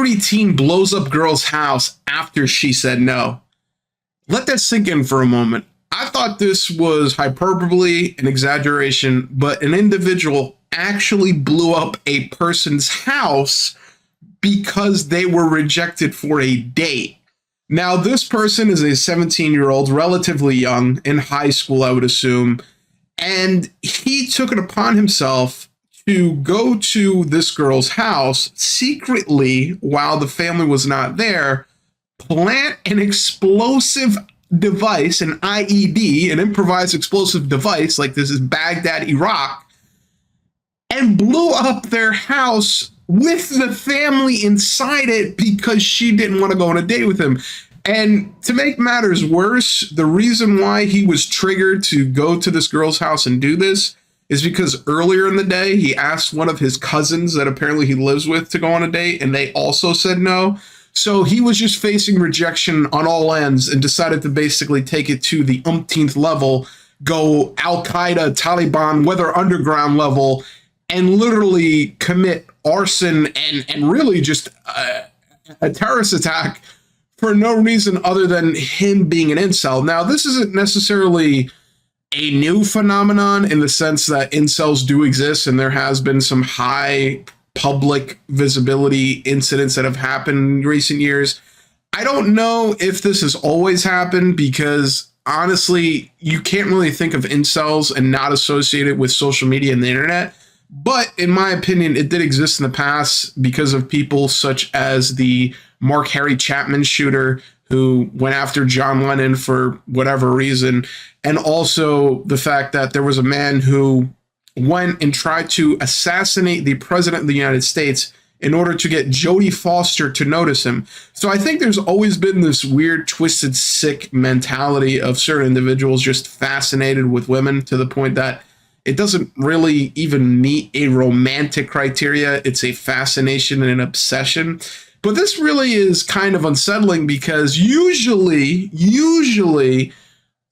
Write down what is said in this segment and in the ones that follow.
angry teen blows up girl's house after she said no. Let that sink in for a moment. I thought this was hyperbole and exaggeration, but an individual actually blew up a person's house because they were rejected for a date. Now, this person is a 17-year-old, relatively young, in high school, I would assume, and he took it upon himself to go to this girl's house secretly while the family was not there, plant an explosive device, an IED, an improvised explosive device, like this is Baghdad, Iraq, and blew up their house with the family inside it because she didn't want to go on a date with him. And to make matters worse, the reason why he was triggered to go to this girl's house and do this is because earlier in the day, he asked one of his cousins that apparently he lives with to go on a date, and they also said no. So he was just facing rejection on all ends and decided to basically take it to the umpteenth level, go Al-Qaeda, Taliban, Weather Underground level, and literally commit arson and really just a terrorist attack for no reason other than him being an incel. Now, this isn't necessarily a new phenomenon in the sense that incels do exist, and there has been some high public visibility incidents that have happened in recent years. I don't know if this has always happened because honestly, you can't really think of incels and not associate it with social media and the internet. But in my opinion, it did exist in the past because of people such as the Mark Harry Chapman shooter who went after John Lennon for whatever reason. And also the fact that there was a man who went and tried to assassinate the president of the United States in order to get Jodie Foster to notice him. So I think there's always been this weird, twisted, sick mentality of certain individuals just fascinated with women to the point that it doesn't really even meet a romantic criteria. It's a fascination and an obsession. But this really is kind of unsettling because usually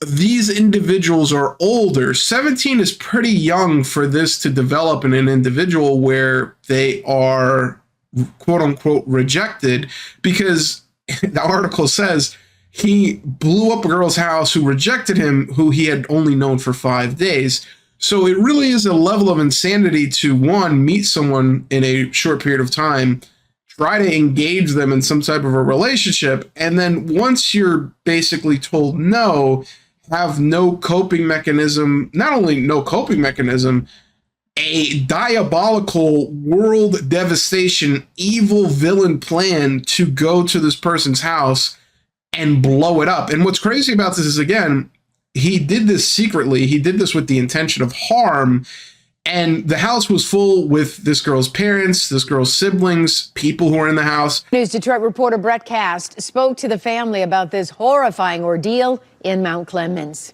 these individuals are older. 17 is pretty young for this to develop in an individual where they are quote unquote rejected, because the article says he blew up a girl's house who rejected him, who he had only known for 5 days. So it really is a level of insanity to, one, meet someone in a short period of time, try to engage them in some type of a relationship, and then once you're basically told no, have no coping mechanism, not only no coping mechanism, a diabolical world devastation, evil villain plan to go to this person's house and blow it up. And what's crazy about this is, again, he did this secretly. He did this with the intention of harm. And the house was full with this girl's parents, this girl's siblings, people who were in the house. News Detroit reporter Brett Cast spoke to the family about this horrifying ordeal in Mount Clemens.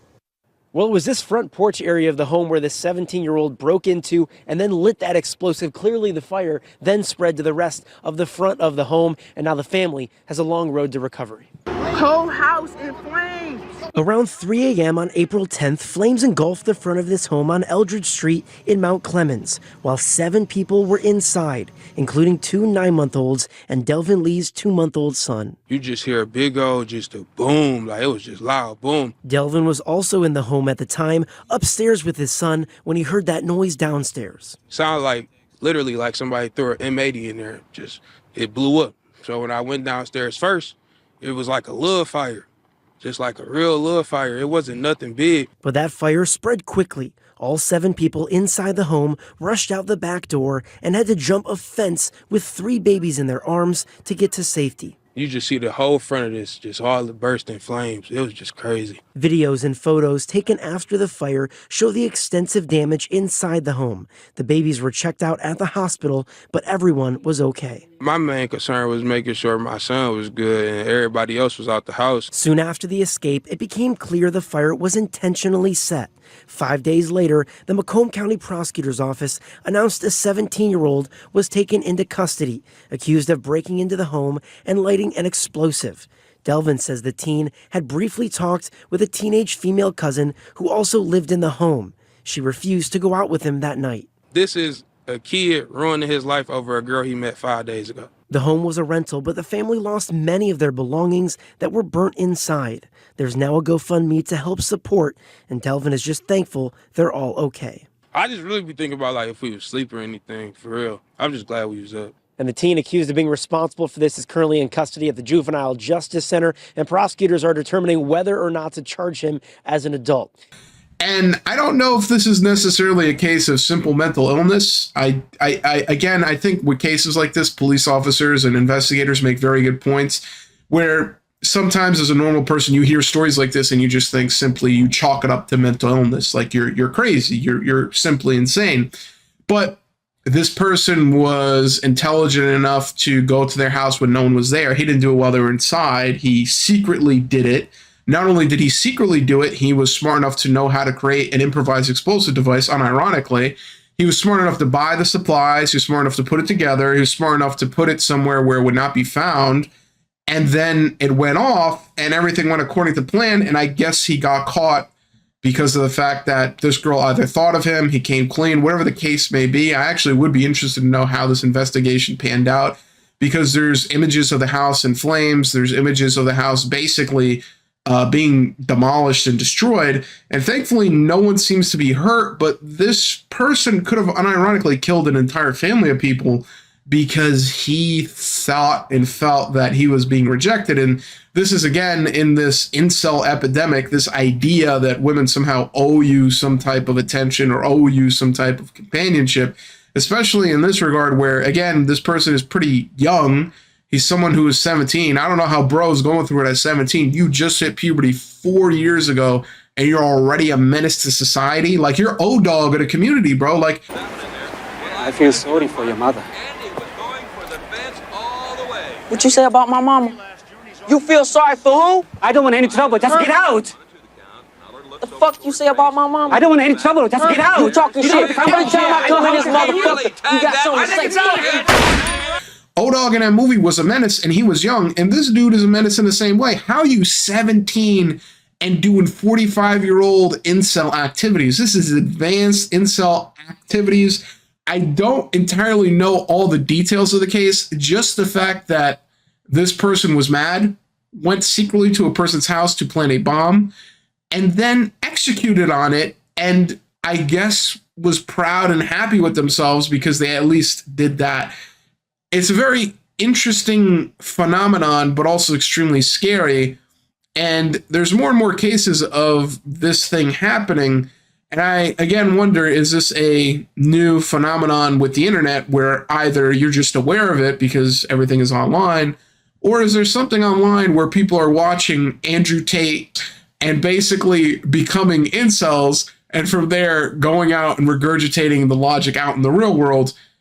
Well, it was this front porch area of the home where the 17-year-old broke into and then lit that explosive. Clearly the fire then spread to the rest of the front of the home, and now the family has a long road to recovery. Whole house in flames. Around 3 a.m. on April 10th, flames engulfed the front of this home on Eldridge Street in Mount Clemens, while 7 people were inside, including 2 9-month-olds and Delvin Lee's 2-month-old son. You just hear a big old, just a boom, like it was just loud, boom. Delvin was also in the home at the time, upstairs with his son, when he heard that noise downstairs. Sounded like, literally like somebody threw an M80 in there, just, it blew up. So when I went downstairs first, it was like a little fire. Just like a real little fire. It wasn't nothing big. But that fire spread quickly. All 7 people inside the home rushed out the back door and had to jump a fence with 3 babies in their arms to get to safety. You just see the whole front of this just all burst in flames. It was just crazy. Videos and photos taken after the fire show the extensive damage inside the home. The babies were checked out at the hospital, but everyone was okay. My main concern was making sure my son was good and everybody else was out the house. Soon after the escape, it became clear the fire was intentionally set. 5 days later, the Macomb County Prosecutor's Office announced a 17-year-old was taken into custody, accused of breaking into the home and lighting an explosive. Delvin says the teen had briefly talked with a teenage female cousin who also lived in the home. She refused to go out with him that night. This is a kid ruining his life over a girl he met 5 days ago. The home was a rental, but the family lost many of their belongings that were burnt inside. There's now a GoFundMe to help support, and Delvin is just thankful they're all okay. I just really be thinking about like if we was asleep or anything, for real. I'm just glad we was up. And the teen accused of being responsible for this is currently in custody at the Juvenile Justice Center, and prosecutors are determining whether or not to charge him as an adult. And I don't know if this is necessarily a case of simple mental illness. I think with cases like this, police officers and investigators make very good points where sometimes as a normal person, you hear stories like this and you just think simply you chalk it up to mental illness. Like you're crazy. You're simply insane. But this person was intelligent enough to go to their house when no one was there. He didn't do it while they were inside. He secretly did it. Not only did he secretly do it, he was smart enough to know how to create an improvised explosive device, unironically. He was smart enough to buy the supplies. He was smart enough to put it together. He was smart enough to put it somewhere where it would not be found. And then it went off and everything went according to plan. And I guess he got caught because of the fact that this girl either thought of him, he came clean, whatever the case may be. I actually would be interested to know how this investigation panned out, because there's images of the house in flames. There's images of the house basically being demolished and destroyed. And thankfully, no one seems to be hurt. But this person could have unironically killed an entire family of people because he thought and felt that he was being rejected. And this is, again, in this incel epidemic, this idea that women somehow owe you some type of attention or owe you some type of companionship, especially in this regard where, again, this person is pretty young. He's someone who is 17. I don't know how bro's going through it at 17. You just hit puberty 4 years ago and you're already a menace to society. Like, you're O-dog at a community, bro. Like, I feel sorry for your mother. What you say about my mama? You feel sorry for who? I don't want any trouble. Just get out. The fuck you say about my mama? I don't want any trouble. Just get out. You talking shit. Every time I come in this motherfucker, you got something to say. O-Dog in that movie was a menace and he was young, and this dude is a menace in the same way. How are you 17 and doing 45-year-old incel activities? This is advanced incel activities. I don't entirely know all the details of the case, just the fact that this person was mad, went secretly to a person's house to plant a bomb, and then executed on it, and I guess was proud and happy with themselves because they at least did that. It's a very interesting phenomenon, but also extremely scary. And there's more and more cases of this thing happening. And I, again, wonder, is this a new phenomenon with the internet where either you're just aware of it because everything is online, or is there something online where people are watching Andrew Tate and basically becoming incels, and from there going out and regurgitating the logic out in the real world?